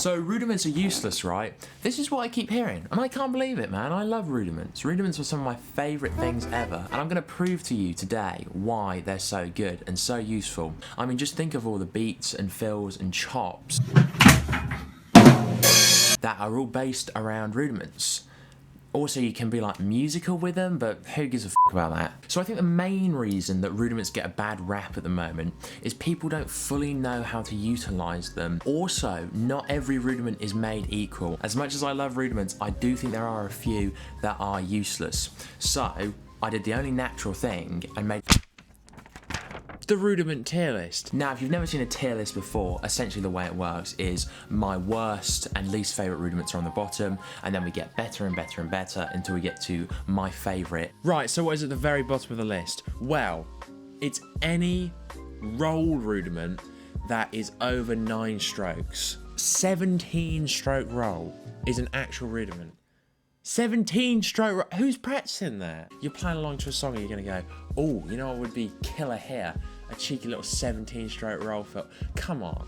So rudiments are useless, right? This is what I keep hearing, and I can't believe it, man. I love rudiments. Rudiments are some of my favourite things ever, and I'm going to prove to you today why they're so good and so useful. I mean, just think of all the beats and fills and chops that are all based around rudiments. Also, you can be like musical with them, but who gives a f about that? So I think the main reason that rudiments get a bad rap at the moment is people don't fully know how to utilise them. Also, not every rudiment is made equal. As much as I love rudiments, I do think there are a few that are useless. So I did the only natural thing and made the rudiment tier list. Now, if you've never seen a tier list before, essentially the way it works is my worst and least favourite rudiments are on the bottom, and then we get better and better and better until we get to my favourite. Right, so what is at the very bottom of the list? Well, it's any roll rudiment that is over 9 strokes. 17 stroke roll is an actual rudiment. 17 stroke, who's practicing there? You're playing along to a song and you're gonna go, oh, you know what would be killer here? A cheeky little 17 stroke roll fill. Come on,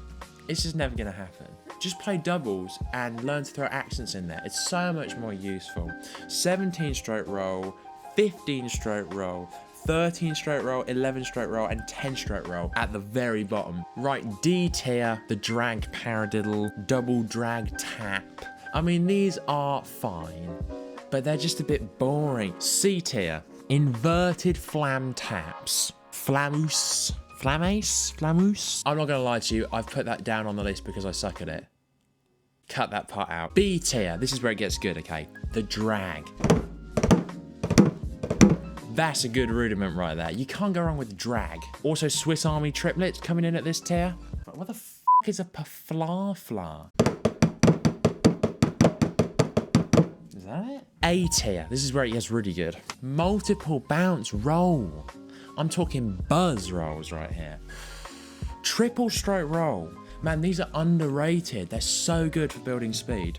it's just never gonna happen. Just play doubles and learn to throw accents in there. It's so much more useful. 17 stroke roll, 15 stroke roll, 13 stroke roll, 11 stroke roll, and 10 stroke roll at the very bottom. Right, D tier, the drag paradiddle, double drag tap. I mean, these are fine, but they're just a bit boring. C tier, inverted flam taps. Flammoose. Flammace? Flammoose? I'm not gonna lie to you, I've put that down on the list because I suck at it. Cut that part out. B tier, this is where it gets good, okay? The drag. That's a good rudiment right there. You can't go wrong with drag. Also, Swiss Army triplets coming in at this tier. What the f is a pafla-fla? Is that it? A tier. This is where it gets really good. Multiple bounce roll. I'm talking buzz rolls right here. Triple stroke roll. Man, these are underrated. They're so good for building speed.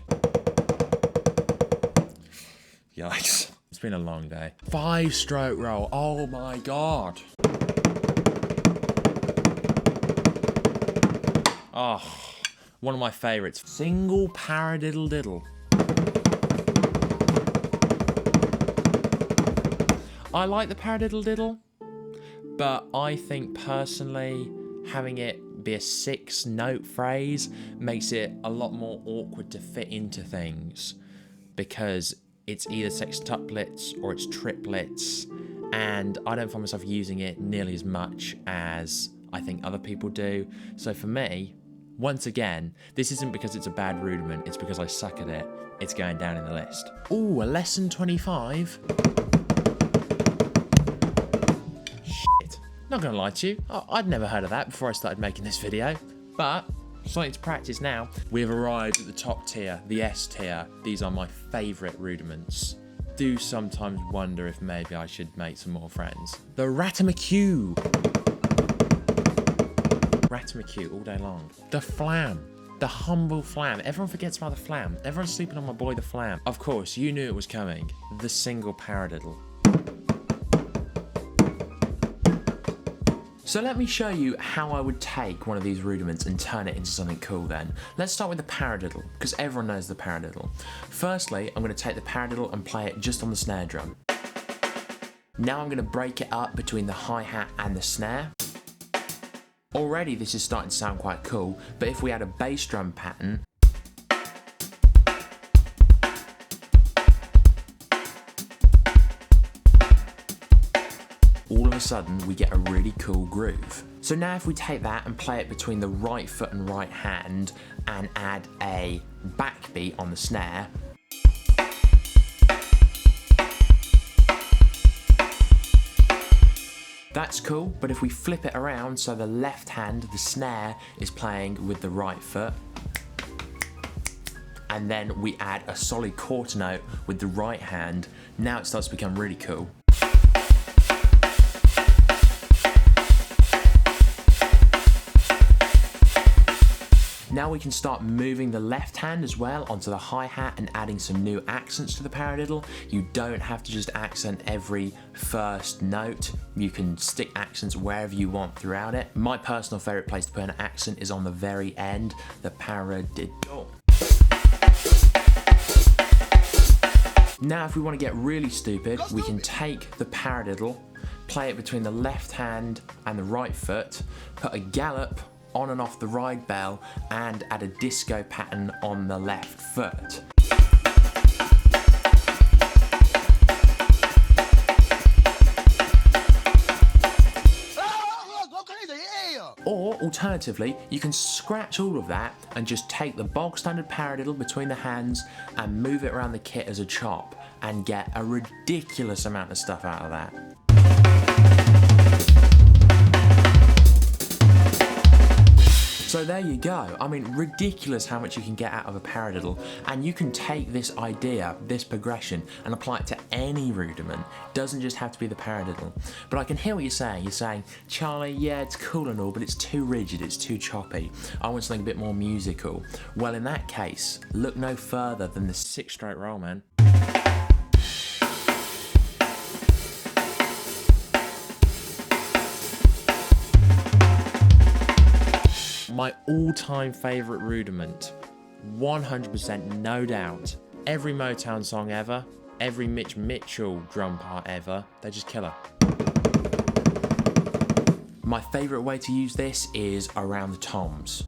Yikes. It's been a long day. 5 stroke roll. Oh my God. Oh, one of my favorites. Single paradiddle diddle. I like the paradiddle diddle, but I think personally having it be a 6-note phrase makes it a lot more awkward to fit into things because it's either sextuplets or it's triplets, and I don't find myself using it nearly as much as I think other people do. So for me, once again, this isn't because it's a bad rudiment, it's because I suck at it. It's going down in the list. Ooh, a lesson 25. Not gonna lie to you, I'd never heard of that before I started making this video, but something to practice now. We've arrived at the top tier, the S tier. These are my favourite rudiments. Do sometimes wonder if maybe I should make some more friends. The Rudiment. Rudiment all day long. The flam. The humble flam. Everyone forgets about the flam. Everyone's sleeping on my boy the flam. Of course, you knew it was coming. The single paradiddle. So let me show you how I would take one of these rudiments and turn it into something cool then. Let's start with the paradiddle, because everyone knows the paradiddle. Firstly, I'm going to take the paradiddle and play it just on the snare drum. Now I'm going to break it up between the hi-hat and the snare. Already this is starting to sound quite cool, but if we add a bass drum pattern, all of a sudden we get a really cool groove. So now if we take that and play it between the right foot and right hand and add a backbeat on the snare, that's cool, but if we flip it around so the left hand, the snare, is playing with the right foot, and then we add a solid quarter note with the right hand, now it starts to become really cool. Now we can start moving the left hand as well onto the hi-hat and adding some new accents to the paradiddle. You don't have to just accent every first note. You can stick accents wherever you want throughout it. My personal favourite place to put an accent is on the very end, the paradiddle. Now if we want to get really stupid, we can take the paradiddle, play it between the left hand and the right foot, put a gallop on and off the ride bell, and add a disco pattern on the left foot. Or alternatively, you can scratch all of that and just take the bog standard paradiddle between the hands and move it around the kit as a chop and get a ridiculous amount of stuff out of that. So there you go. I mean, ridiculous how much you can get out of a paradiddle, and you can take this idea, this progression, and apply it to any rudiment. It doesn't just have to be the paradiddle. But I can hear what you're saying. You're saying, Charlie, yeah, it's cool and all, but it's too rigid, it's too choppy. I want something a bit more musical. Well, in that case, look no further than the 6-stroke roll, man. My all-time favourite rudiment, 100% no doubt. Every Motown song ever, every Mitch Mitchell drum part ever, they just kill her. My favourite way to use this is around the toms.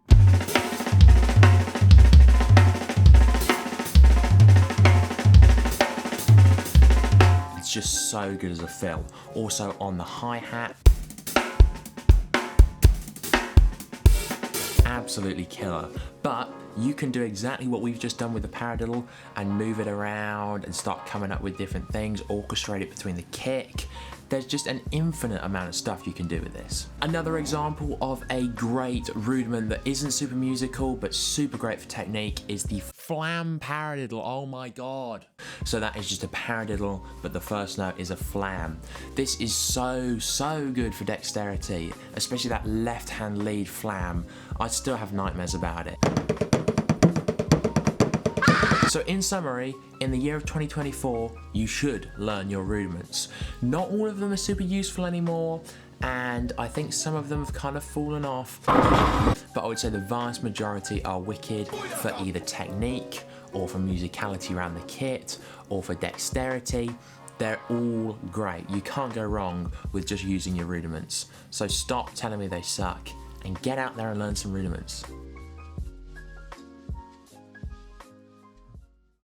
It's just so good as a fill. Also on the hi-hat. Absolutely killer. But you can do exactly what we've just done with the paradiddle and move it around and start coming up with different things, orchestrate it between the kick. There's just an infinite amount of stuff you can do with this. Another example of a great rudiment that isn't super musical but super great for technique is the flam paradiddle. Oh my god. So that is just a paradiddle, but the first note is a flam. This is so good for dexterity, especially that left hand lead flam. I still have nightmares about it. So in summary, in the year of 2024, you should learn your rudiments. Not all of them are super useful anymore, and I think some of them have kind of fallen off, but I would say the vast majority are wicked for either technique, or for musicality around the kit, or for dexterity. They're all great. You can't go wrong with just using your rudiments. So stop telling me they suck, and get out there and learn some rudiments.